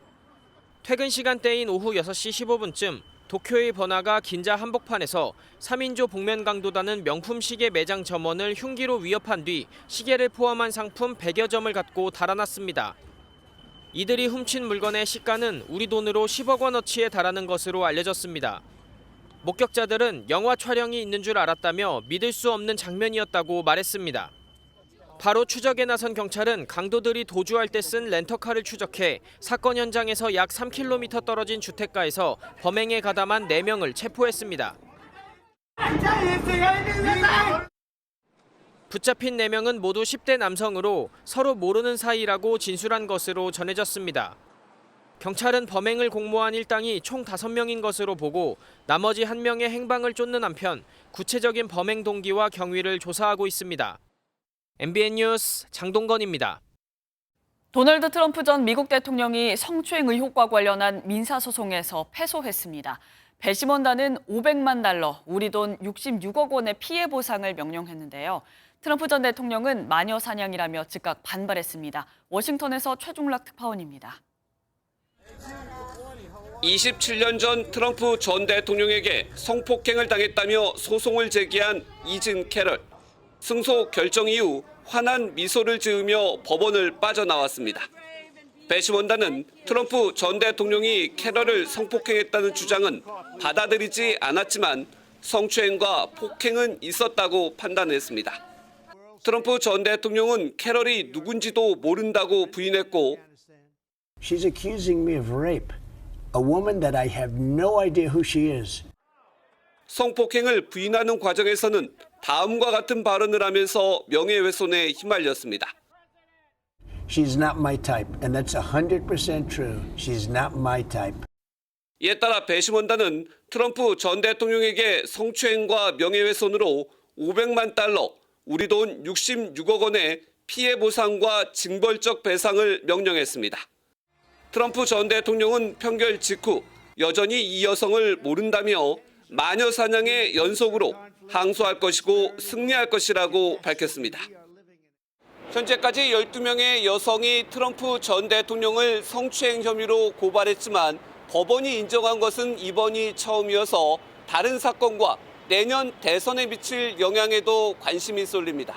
[SPEAKER 13] 퇴근 시간대인 오후 6시 15분쯤 도쿄의 번화가 긴자 한복판에서 3인조 복면 강도단은 명품 시계 매장 점원을 흉기로 위협한 뒤 시계를 포함한 상품 100여 점을 갖고 달아났습니다. 이들이 훔친 물건의 시가는 우리 돈으로 10억 원어치에 달하는 것으로 알려졌습니다. 목격자들은 영화 촬영이 있는 줄 알았다며 믿을 수 없는 장면이었다고 말했습니다. 바로 추적에 나선 경찰은 강도들이 도주할 때 쓴 렌터카를 추적해 사건 현장에서 약 3km 떨어진 주택가에서 범행에 가담한 4명을 체포했습니다. 붙잡힌 4명은 모두 10대 남성으로 서로 모르는 사이라고 진술한 것으로 전해졌습니다. 경찰은 범행을 공모한 일당이 총 5명인 것으로 보고 나머지 1명의 행방을 쫓는 한편 구체적인 범행 동기와 경위를 조사하고 있습니다. MBN 뉴스 장동건입니다.
[SPEAKER 2] 도널드 트럼프 전 미국 대통령이 성추행 의혹과 관련한 민사소송에서 패소했습니다. 배심원단은 500만 달러, 우리 돈 66억 원의 피해 보상을 명령했는데요. 트럼프 전 대통령은 마녀 사냥이라며 즉각 반발했습니다. 워싱턴에서 최중락 특파원입니다.
[SPEAKER 14] 27년 전 트럼프 전 대통령에게 성폭행을 당했다며 소송을 제기한 이진 캐럴. 승소 결정 이후 환한 미소를 지으며 법원을 빠져나왔습니다. 배심원단은 트럼프 전 대통령이 캐럴을 성폭행했다는 주장은 받아들이지 않았지만 성추행과 폭행은 있었다고 판단했습니다. 트럼프 전 대통령은 캐럴이 누군지도 모른다고 부인했고
[SPEAKER 21] She's accusing me of rape. A woman that I have no idea who she is.
[SPEAKER 14] 성폭행을 부인하는 과정에서는 다음과 같은 발언을 하면서 명예훼손에 휘말렸습니다.
[SPEAKER 21] She's not my type, and that's 100% true. She's not my type.
[SPEAKER 14] 이에 따라 배심원단은 트럼프 전 대통령에게 성추행과 명예훼손으로 500만 달러, 우리 돈 66억 원의 피해 보상과 징벌적 배상을 명령했습니다. 트럼프 전 대통령은 판결 직후 여전히 이 여성을 모른다며 마녀 사냥의 연속으로 항소할 것이고 승리할 것이라고 밝혔습니다. 현재까지 12명의 여성이 트럼프 전 대통령을 성추행 혐의로 고발했지만 법원이 인정한 것은 이번이 처음이어서 다른 사건과 내년 대선에 미칠 영향에도 관심이 쏠립니다.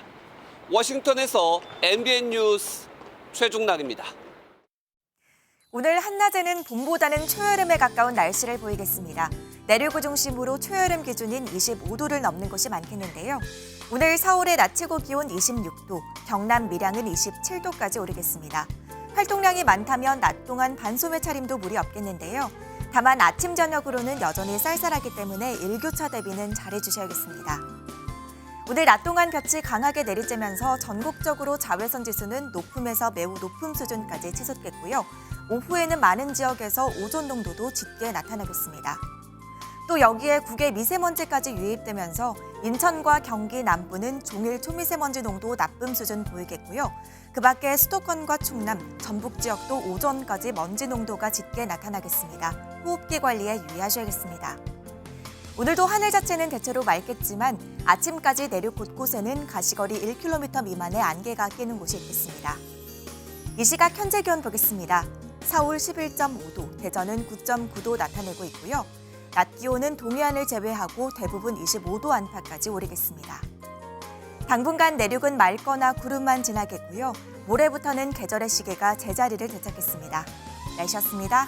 [SPEAKER 14] 워싱턴에서 MBN 뉴스 최중락입니다.
[SPEAKER 8] 오늘 한낮에는 봄보다는 초여름에 가까운 날씨를 보이겠습니다. 내륙을 중심으로 초여름 기준인 25도를 넘는 곳이 많겠는데요. 오늘 서울의 낮 최고 기온 26도, 경남 밀양은 27도까지 오르겠습니다. 활동량이 많다면 낮 동안 반소매 차림도 무리 없겠는데요. 다만 아침 저녁으로는 여전히 쌀쌀하기 때문에 일교차 대비는 잘해주셔야겠습니다. 오늘 낮 동안 볕이 강하게 내리쬐면서 전국적으로 자외선 지수는 높음에서 매우 높음 수준까지 치솟겠고요. 오후에는 많은 지역에서 오존 농도도 짙게 나타나겠습니다. 또 여기에 국외 미세먼지까지 유입되면서 인천과 경기 남부는 종일 초미세먼지 농도 나쁨 수준 보이겠고요. 그 밖에 수도권과 충남, 전북 지역도 오전까지 먼지 농도가 짙게 나타나겠습니다. 호흡기 관리에 유의하셔야겠습니다. 오늘도 하늘 자체는 대체로 맑겠지만 아침까지 내륙 곳곳에는 가시거리 1km 미만의 안개가 끼는 곳이 있겠습니다. 이 시각 현재 기온 보겠습니다. 서울 11.5도, 대전은 9.9도 나타내고 있고요. 낮 기온은 동해안을 제외하고 대부분 25도 안팎까지 오르겠습니다. 당분간 내륙은 맑거나 구름만 지나겠고요. 모레부터는 계절의 시계가 제자리를 되찾겠습니다. 날씨였습니다.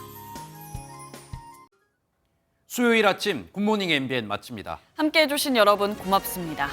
[SPEAKER 1] 수요일 아침 굿모닝 MBN 마칩니다.
[SPEAKER 2] 함께해 주신 여러분 고맙습니다.